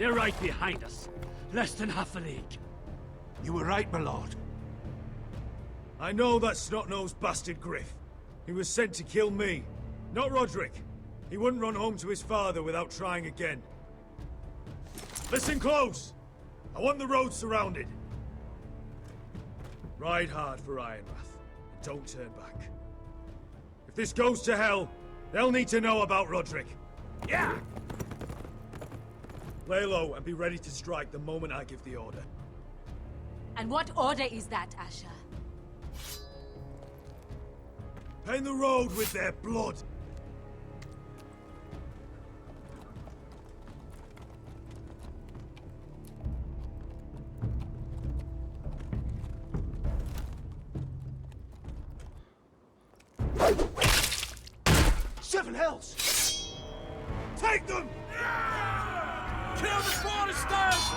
They're right behind us. Less than half a league. You were right, my lord. I know that snot-nosed bastard Griff. He was sent to kill me, not Roderick. He wouldn't run home to his father without trying again. Listen close! I want the road surrounded. Ride hard for Ironrath, and don't turn back. If this goes to hell, they'll need to know about Roderick. Yeah! Lay low and be ready to strike the moment I give the order. And what order is that, Asher? Paint the road with their blood. Seven hells! Take them! Kill the Protestants!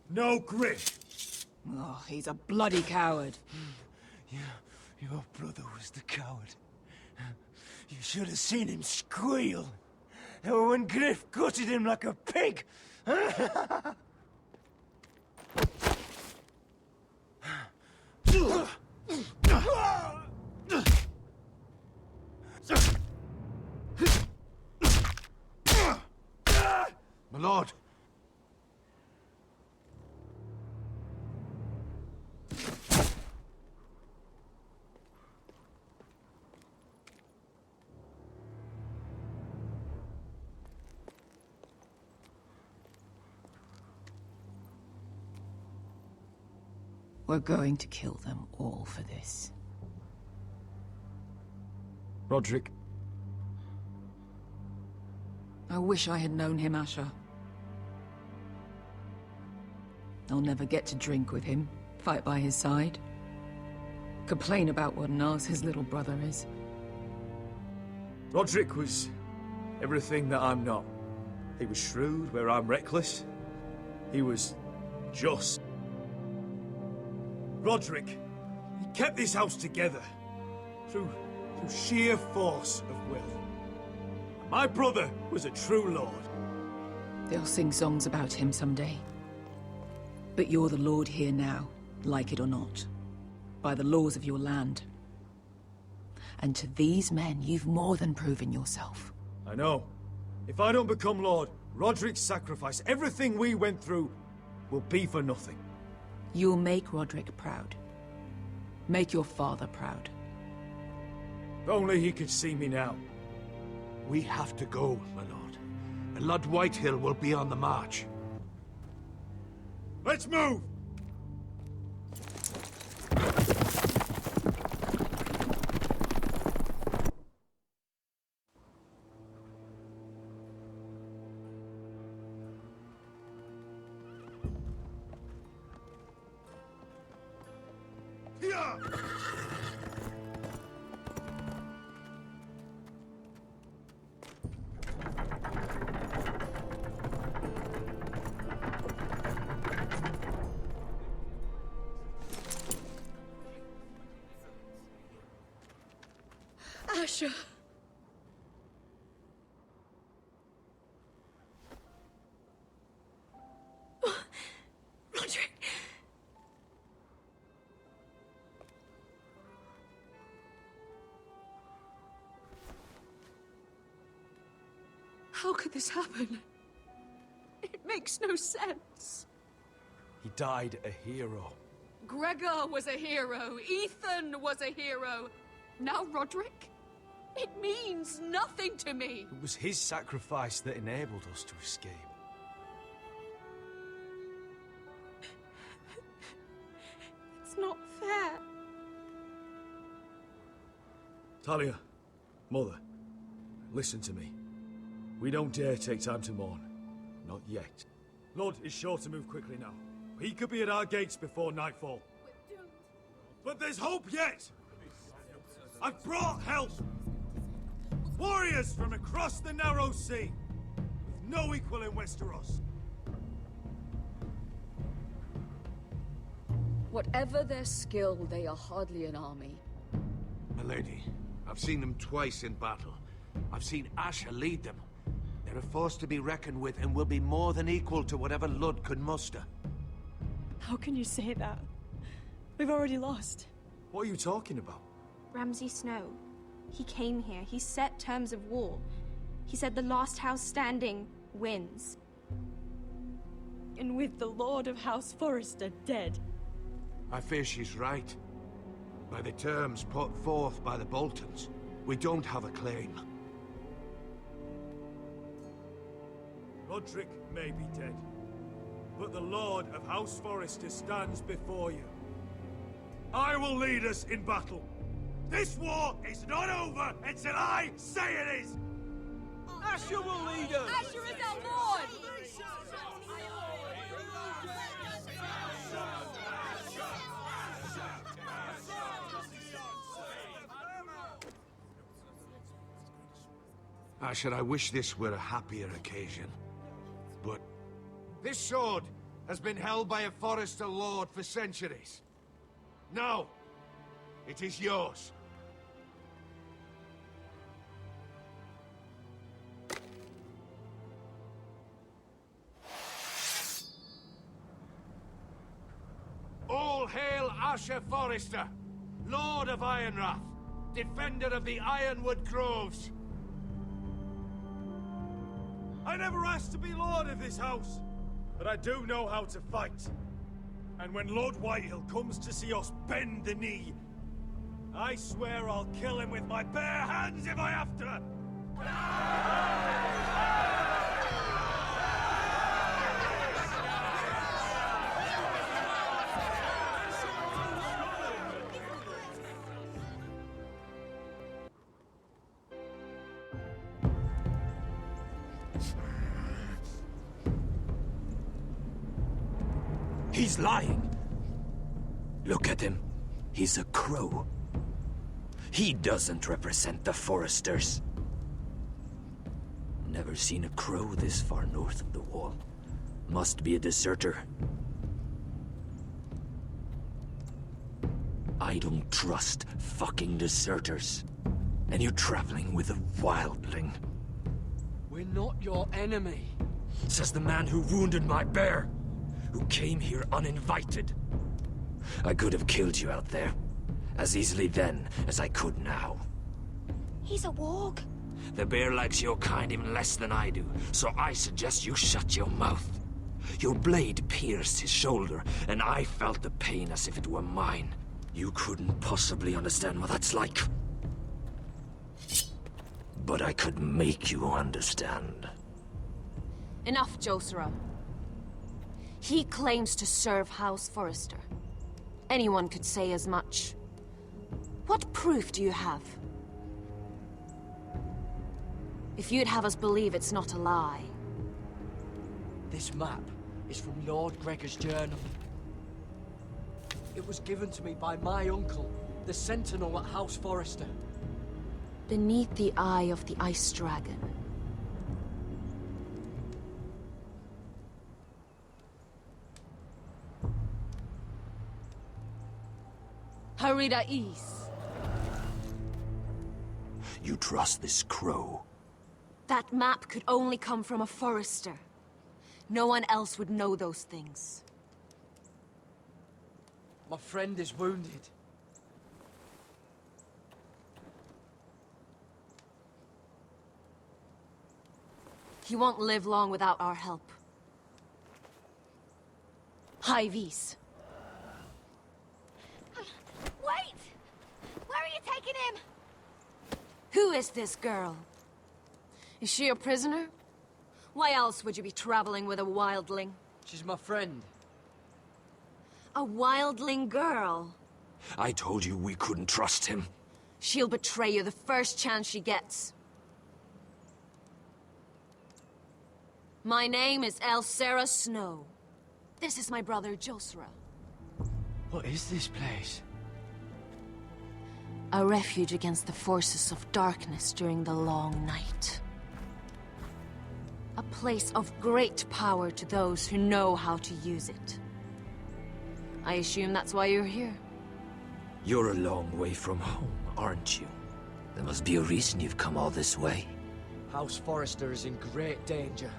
No Griff! Oh, he's a bloody coward. Your brother was the coward. You should have seen him squeal. When Griff gutted him like a pig. My lord. We're going to kill them all for this. Roderick. I wish I had known him, Asher. I'll never get to drink with him, fight by his side, complain about what an arse his little brother is. Roderick was everything that I'm not. He was shrewd where I'm reckless. He was just. Roderick, he kept this house together through sheer force of will. My brother was a true lord. They'll sing songs about him someday. But you're the lord here now, like it or not, by the laws of your land. And to these men, you've more than proven yourself. I know. If I don't become lord, Roderick's sacrifice, everything we went through, will be for nothing. You'll make Roderick proud. Make your father proud. If only he could see me now. We have to go, my lord. And Lord Whitehill will be on the march. Let's move! Asher. Roderick. How could this happen? It makes no sense. He died a hero. Gregor was a hero. Ethan was a hero. Now Roderick? It means nothing to me. It was his sacrifice that enabled us to escape. It's not fair. Talia, Mother, listen to me. We don't dare take time to mourn. Not yet. Lord is sure to move quickly now. He could be at our gates before nightfall. But there's hope yet! I've brought help! Warriors from across the narrow sea, with no equal in Westeros. Whatever their skill, they are hardly an army. Milady, I've seen them twice in battle. I've seen Asher lead them. They're a force to be reckoned with and will be more than equal to whatever Lud could muster. How can you say that? We've already lost. What are you talking about? Ramsay Snow. He came here. He set terms of war. He said the last house standing wins. And with the Lord of House Forrester dead. I fear she's right. By the terms put forth by the Boltons, we don't have a claim. Roderick may be dead, but the Lord of House Forrester stands before you. I will lead us in battle. This war is not over until I say it is! Asher will lead us! Asher is our lord! Asher, I wish this were a happier occasion. But this sword has been held by a Forrester Lord for centuries. Now, it is yours. All hail Asher Forrester, Lord of Ironrath, defender of the Ironwood Groves. I never asked to be lord of this house, but I do know how to fight. And when Lord Whitehill comes to see us bend the knee, I swear I'll kill him with my bare hands if I have to! He's lying. Look at him. He's a crow. He doesn't represent the Foresters. Never seen a crow this far north of the wall. Must be a deserter. I don't trust fucking deserters. And you're traveling with a wildling. We're not your enemy. Says the man who wounded my bear. Who came here uninvited. I could have killed you out there. As easily then as I could now. He's a warg. The bear likes your kind even less than I do, so I suggest you shut your mouth. Your blade pierced his shoulder, and I felt the pain as if it were mine. You couldn't possibly understand what that's like. But I could make you understand. Enough, Josera. He claims to serve House Forrester. Anyone could say as much. What proof do you have? If you'd have us believe it's not a lie. This map is from Lord Gregor's journal. It was given to me by my uncle, the Sentinel at House Forrester. Beneath the eye of the Ice Dragon. Harida East. You trust this crow? That map could only come from a Forrester. No one else would know those things. My friend is wounded. He won't live long without our help. High Vis. Wait! Where are you taking him? Who is this girl? Is she a prisoner? Why else would you be traveling with a wildling? She's my friend. A wildling girl? I told you we couldn't trust him. She'll betray you the first chance she gets. My name is Elsera Snow. This is my brother, Josra. What is this place? A refuge against the forces of darkness during the long night. A place of great power to those who know how to use it. I assume that's why you're here. You're a long way from home, aren't you? There must be a reason you've come all this way. House Forrester is in great danger.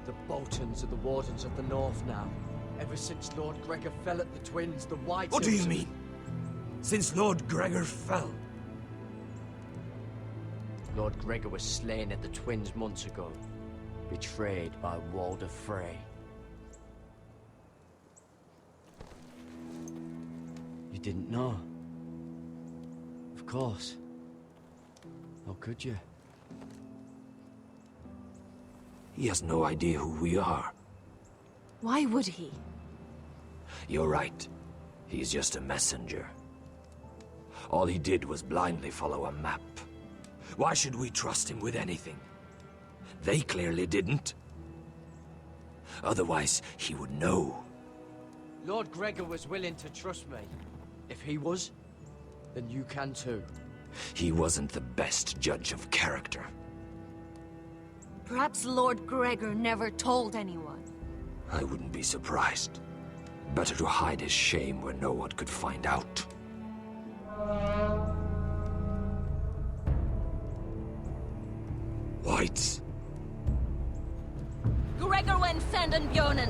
The Boltons are the Wardens of the North now. Ever since Lord Gregor fell at the Twins, the White... What do you mean? Since Lord Gregor fell? Lord Gregor was slain at the Twins months ago. Betrayed by Walder Frey. You didn't know? Of course. How could you? He has no idea who we are. Why would he? You're right. He's just a messenger. All he did was blindly follow a map. Why should we trust him with anything? They clearly didn't. Otherwise, he would know. Lord Gregor was willing to trust me. If he was, then you can too. He wasn't the best judge of character. Perhaps Lord Gregor never told anyone. I wouldn't be surprised. Better to hide his shame where no one could find out. Whites. Gregor went Sanden Björnen.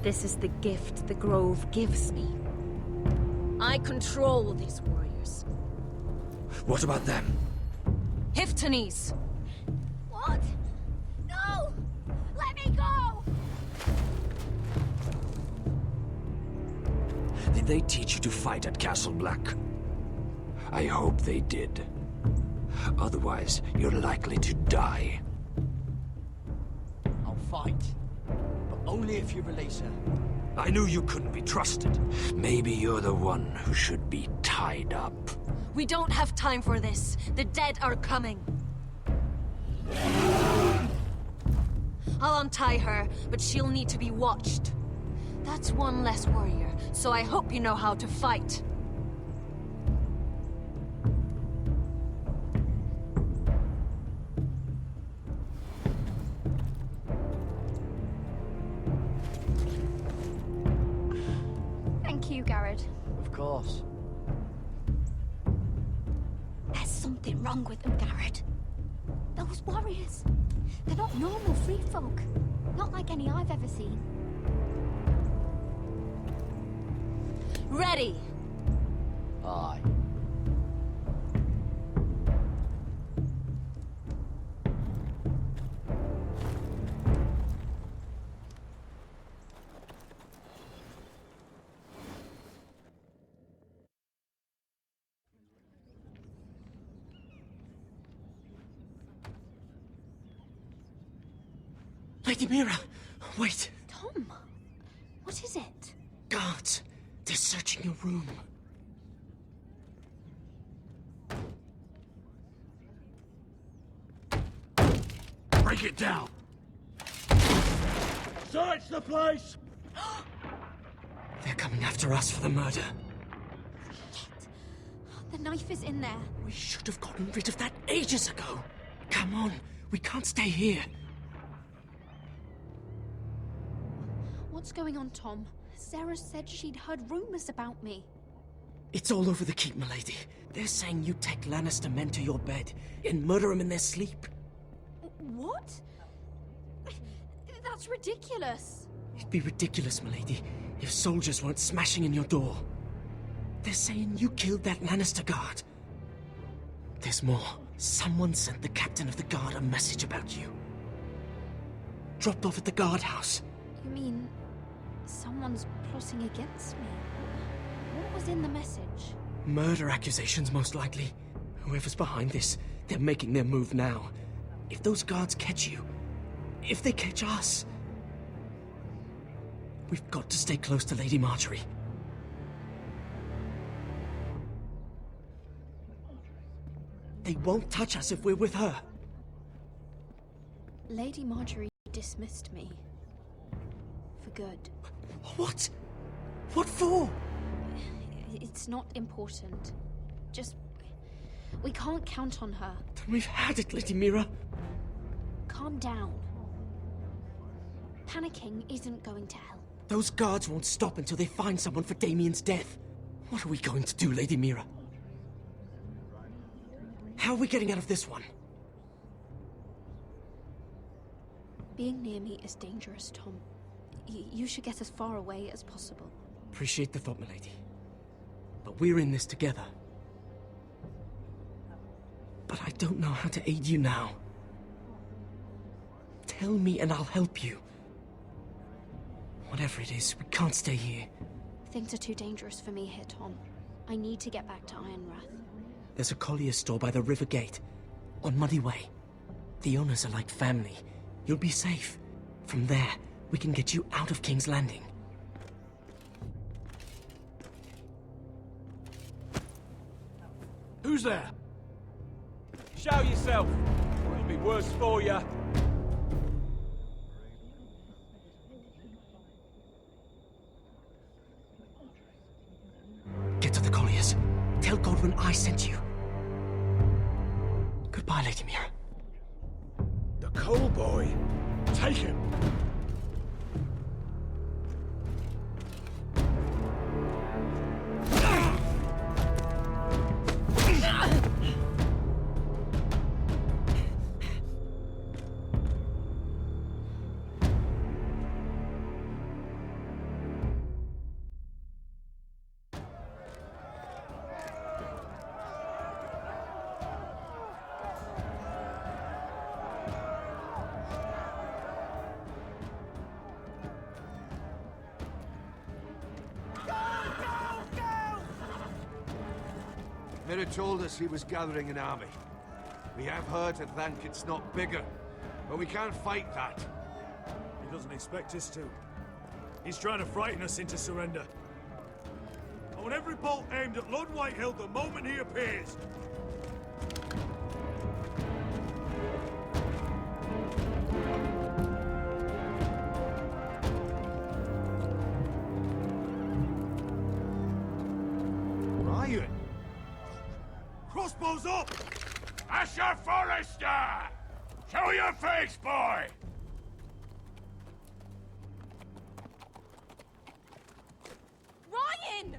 This is the gift the Grove gives me. I control these warriors. What about them? Hiftanes! What? No! Let me go! Did they teach you to fight at Castle Black? I hope they did. Otherwise, you're likely to die. I'll fight. But only if you release her. I knew you couldn't be trusted. Maybe you're the one who should be tied up. We don't have time for this. The dead are coming. I'll untie her, but she'll need to be watched. That's one less warrior, so I hope you know how to fight. Thank you, Garrett. Of course. There's something wrong with them, Garrett. Those warriors. They're not normal free folk. Not like any I've ever seen. Ready! Aye. Lady Mira, wait. Tom, what is it? Guards, they're searching your room. Break it down! Search the place! They're coming after us for the murder. The knife is in there. We should have gotten rid of that ages ago. Come on, we can't stay here. What's going on, Tom? Sarah said she'd heard rumors about me. It's all over the keep, milady. They're saying you take Lannister men to your bed and murder them in their sleep. What? That's ridiculous. It'd be ridiculous, milady, if soldiers weren't smashing in your door. They're saying you killed that Lannister guard. There's more. Someone sent the captain of the guard a message about you. Dropped off at the guardhouse. You mean someone's plotting against me? What was in the message? Murder accusations, most likely. Whoever's behind this, they're making their move now. If those guards catch you, if they catch us, we've got to stay close to Lady Marjorie. They won't touch us if we're with her. Lady Marjorie dismissed me. For good. What? What for? It's not important. Just... we can't count on her. Then we've had it, Lady Mira. Calm down. Panicking isn't going to help. Those guards won't stop until they find someone for Damien's death. What are we going to do, Lady Mira? How are we getting out of this one? Being near me is dangerous, Tom. You should get as far away as possible. Appreciate the thought, milady. But we're in this together. But I don't know how to aid you now. Tell me and I'll help you. Whatever it is, we can't stay here. Things are too dangerous for me here, Tom. I need to get back to Ironrath. There's a collier's store by the river gate, on Muddy Way. The owners are like family. You'll be safe. From there, we can get you out of King's Landing. Who's there? Show yourself, or it'll be worse for you. Get to the colliers. Tell Godwin I sent you. Goodbye, Lady Mira. The coal boy. Take him. Mira told us he was gathering an army. We have heard to think it's not bigger, but we can't fight that. He doesn't expect us to. He's trying to frighten us into surrender. I want every bolt aimed at Lord Whitehill the moment he appears. Ryan! Crossbows up! Asher Forrester! Show your face, boy! Ryan!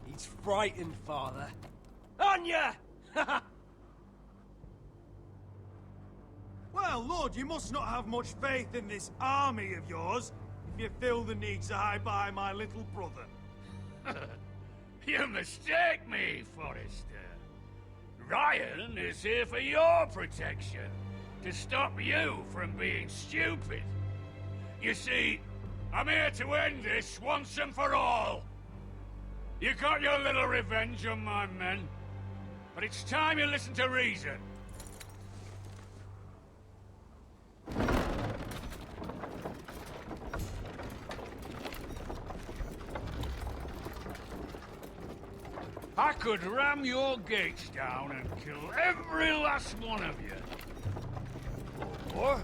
He's frightened, Father. Anya! Well, Lord, you must not have much faith in this army of yours if you feel the need to hide behind my little brother. You mistake me, Forrester. Ryan is here for your protection, to stop you from being stupid. You see, I'm here to end this once and for all. You got your little revenge on my men, but it's time you listen to reason. I could ram your gates down and kill every last one of you. Or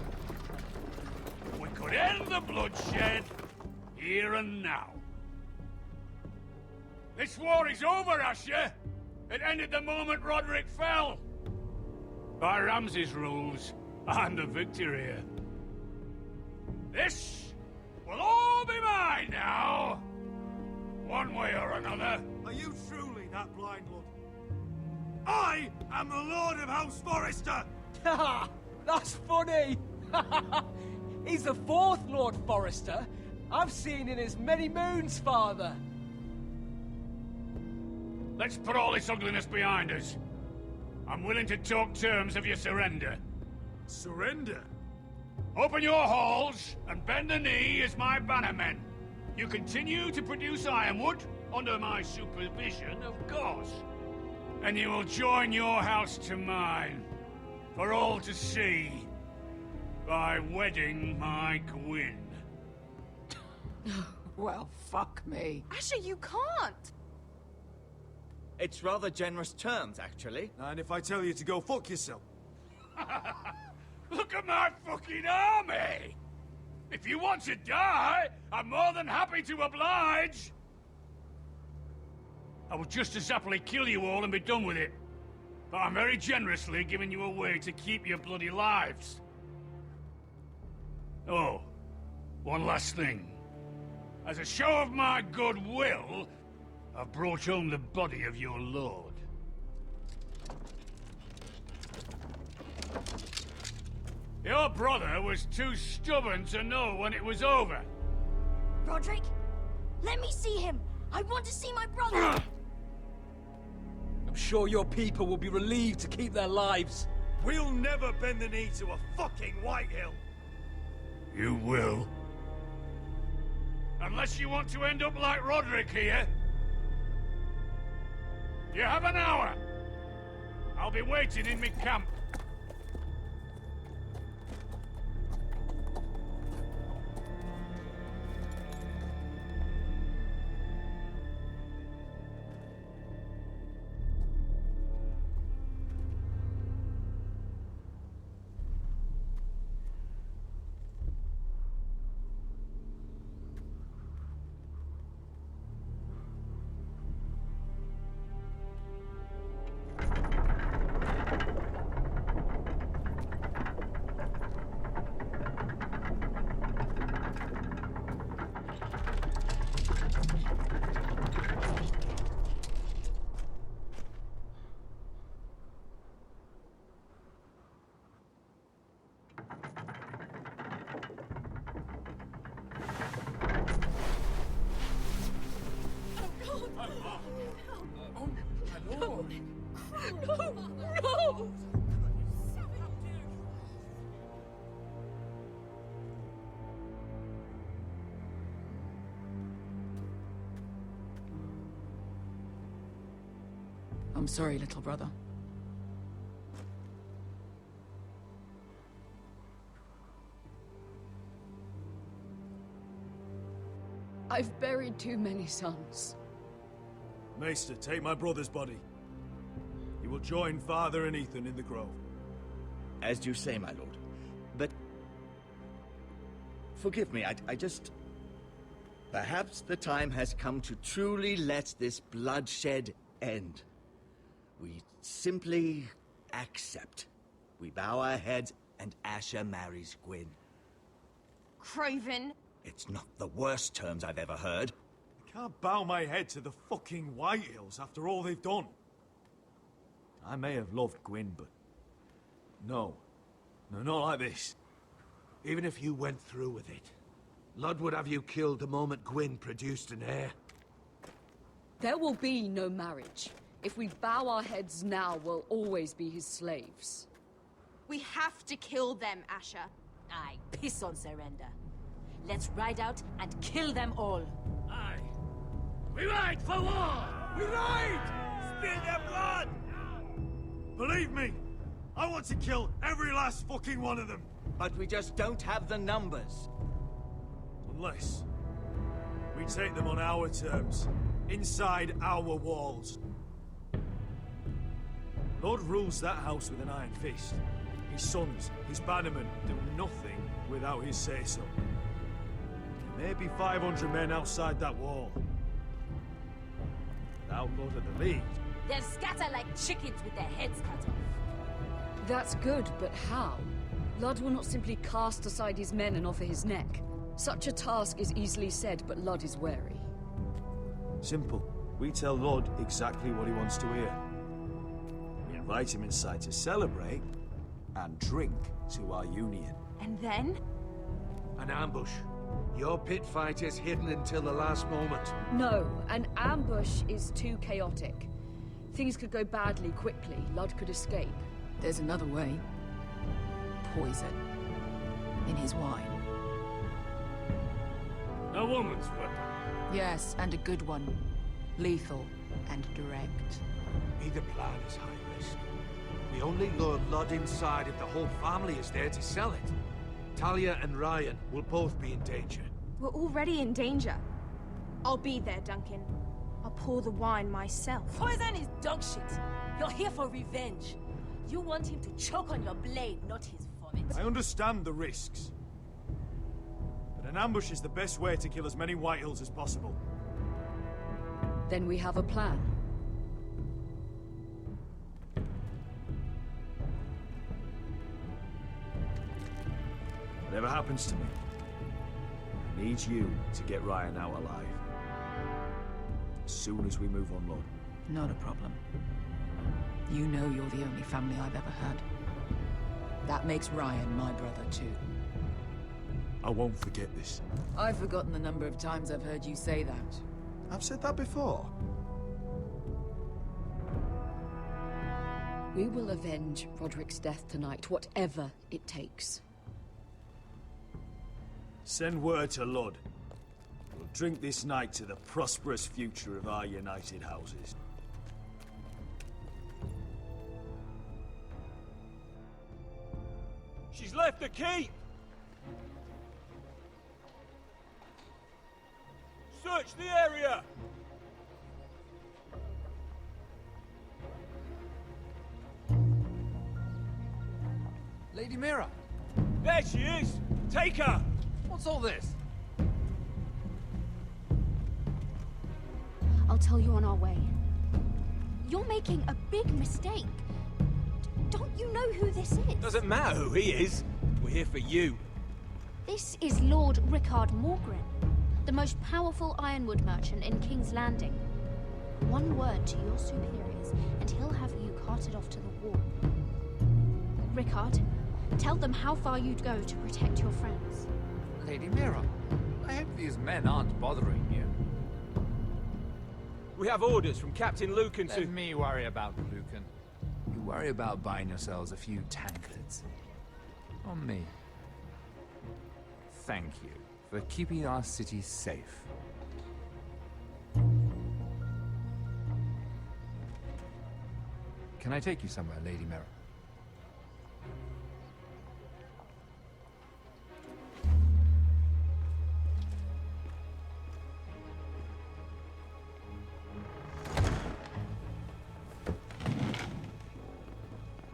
we could end the bloodshed here and now. This war is over, Asher. It ended the moment Roderick fell. By Ramsay's rules, I'm the victor here. This will all be mine now. One way or another. Are you truly that blind, Lord? I am the Lord of House Forrester! Ha! That's funny! He's the fourth Lord Forrester I've seen in as many moons, Father. Let's put all this ugliness behind us. I'm willing to talk terms of your surrender. Surrender? Open your halls and bend the knee as my bannermen. You continue to produce ironwood, under my supervision, of course. And you will join your house to mine, for all to see, by wedding my Gwyn. Well, fuck me. Asher, you can't! It's rather generous terms, actually. And if I tell you to go fuck yourself? Look at my fucking army! If you want to die, I'm more than happy to oblige! I would just as happily kill you all and be done with it. But I'm very generously giving you a way to keep your bloody lives. Oh, one last thing. As a show of my goodwill, I've brought home the body of your lord. Your brother was too stubborn to know when it was over. Roderick, let me see him. I want to see my brother. I'm sure your people will be relieved to keep their lives. We'll never bend the knee to a fucking Whitehill. You will. Unless you want to end up like Roderick here. You have an hour. I'll be waiting in my camp. No! I'm sorry, little brother. I've buried too many sons. Maester, take my brother's body. He will join Father and Ethan in the grove. As you say, my lord. But... forgive me, I just... Perhaps the time has come to truly let this bloodshed end. We simply accept. We bow our heads and Asher marries Gwyn. Craven. It's not the worst terms I've ever heard. I can't bow my head to the fucking Whitehills after all they've done. I may have loved Gwyn, but... No. No, not like this. Even if you went through with it, Lud would have you killed the moment Gwyn produced an heir. There will be no marriage. If we bow our heads now, we'll always be his slaves. We have to kill them, Asher. Aye, piss on surrender. Let's ride out and kill them all. Aye. We ride for war! We ride! Spill their blood! Believe me, I want to kill every last fucking one of them. But we just don't have the numbers. Unless we take them on our terms, inside our walls. Lord rules that house with an iron fist. His sons, his bannermen, do nothing without his say-so. There may be 500 men outside that wall. Without Lord at the lead... They'll scatter like chickens with their heads cut off. That's good, but how? Lud will not simply cast aside his men and offer his neck. Such a task is easily said, but Lud is wary. Simple. We tell Lord exactly what he wants to hear. We invite him inside to celebrate, and drink to our union. And then? An ambush. Your pit fight is hidden until the last moment. No, an ambush is too chaotic. Things could go badly quickly. Lud could escape. There's another way. Poison. In his wine. A woman's weapon. Yes, and a good one. Lethal and direct. Either plan is high risk. We only lure Lud inside if the whole family is there to sell it. Talia and Ryan will both be in danger. We're already in danger. I'll be there, Duncan. I'll pour the wine myself. Poison is dog shit. You're here for revenge. You want him to choke on your blade, not his vomit. it. I understand the risks. But an ambush is the best way to kill as many Whitehills as possible. Then we have a plan. Whatever happens to me, I need you to get Ryan out alive. As soon as we move on, Lord. Not a problem. You know you're the only family I've ever had. That makes Ryan my brother too. I won't forget this. I've forgotten the number of times I've heard you say that. I've said that before. We will avenge Roderick's death tonight, whatever it takes. Send word to Lud. We'll drink this night to the prosperous future of our united houses. She's left the keep! Search the area! Lady Mira! There she is! Take her! What's all this? I'll tell you on our way. You're making a big mistake. Don't you know who this is? Doesn't matter who he is. We're here for you. This is Lord Rickard Morgren, the most powerful ironwood merchant in King's Landing. One word to your superiors, and he'll have you carted off to the war. Rickard, tell them how far you'd go to protect your friends. Lady Mira, I hope these men aren't bothering you. We have orders from Captain Lucan to... Let me worry about Lucan. You worry about buying yourselves a few tankards. On me. Thank you for keeping our city safe. Can I take you somewhere, Lady Mira?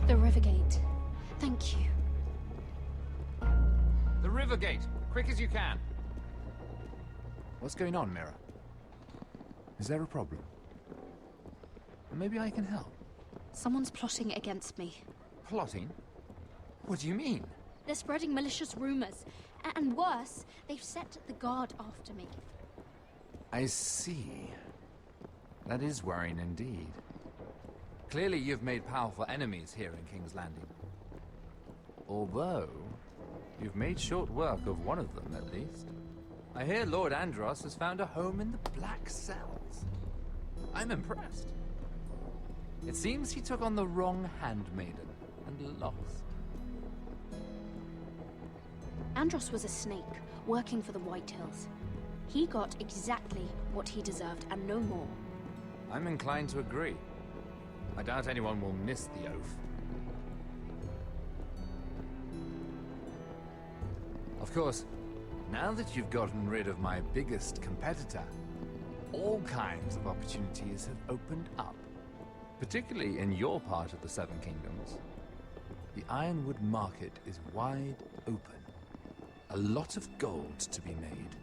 The Rivergate. Thank you. The Rivergate! Quick as you can! What's going on, Mira? Is there a problem? Maybe I can help. Someone's plotting against me. Plotting? What do you mean? They're spreading malicious rumors. And worse, they've set the guard after me. I see. That is worrying indeed. Clearly you've made powerful enemies here in King's Landing. Although, you've made short work of one of them, at least. I hear Lord Andros has found a home in the Black Cells. I'm impressed. It seems he took on the wrong handmaiden and lost. Andros was a snake, working for the Whitehills. He got exactly what he deserved, and no more. I'm inclined to agree. I doubt anyone will miss the oath. Of course, now that you've gotten rid of my biggest competitor, all kinds of opportunities have opened up. Particularly in your part of the Seven Kingdoms. The ironwood market is wide open. A lot of gold to be made.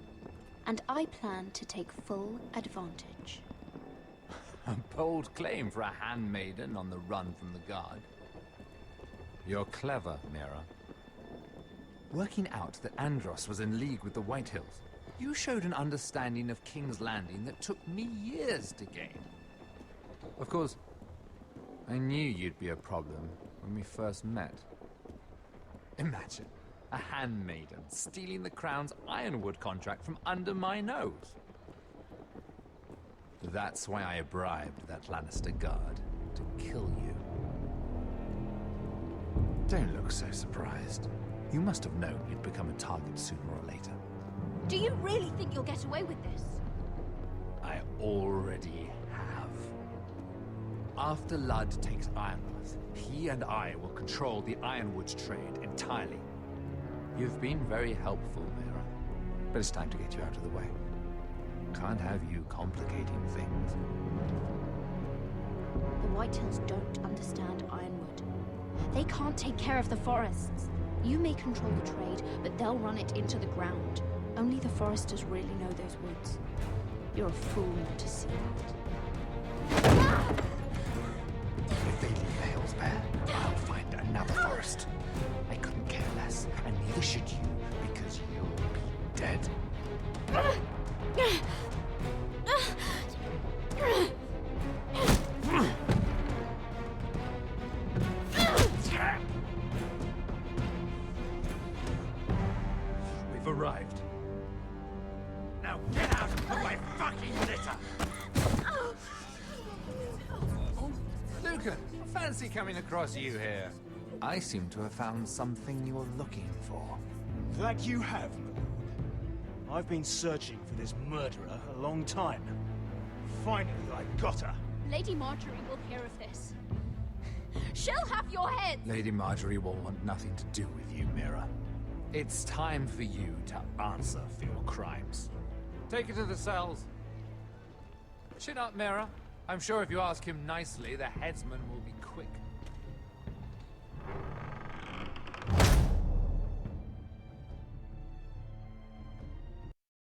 And I plan to take full advantage. A bold claim for a handmaiden on the run from the guard. You're clever, Mira. Working out that Andros was in league with the Whitehills, you showed an understanding of King's Landing that took me years to gain. Of course, I knew you'd be a problem when we first met. Imagine a handmaiden stealing the Crown's ironwood contract from under my nose. That's why I bribed that Lannister guard to kill you. Don't look so surprised. You must have known you'd become a target sooner or later. Do you really think you'll get away with this? I already have. After Ludd takes Ironworth, he and I will control the ironwood trade entirely. You've been very helpful, Mira, but it's time to get you out of the way. Can't have you complicating things. The Whitehills don't understand ironwood. They can't take care of the forests. You may control the trade, but they'll run it into the ground. Only the Foresters really know those woods. You're a fool not to see that. If they leave the hills bare, I'll find another forest. I couldn't care less, and neither should you, because you'll be dead. We've arrived. Now get out of my fucking litter! Lucan, fancy coming across you here. I seem to have found something you're looking for. That you have, my lord. I've been searching for this murderer a long time. Finally, I got her. Lady Marjorie will hear of this. She'll have your head! Lady Marjorie will want nothing to do with you, Mira. It's time for you to answer for your crimes. Take her to the cells. Chin up, Mira. I'm sure if you ask him nicely, the headsman will be quick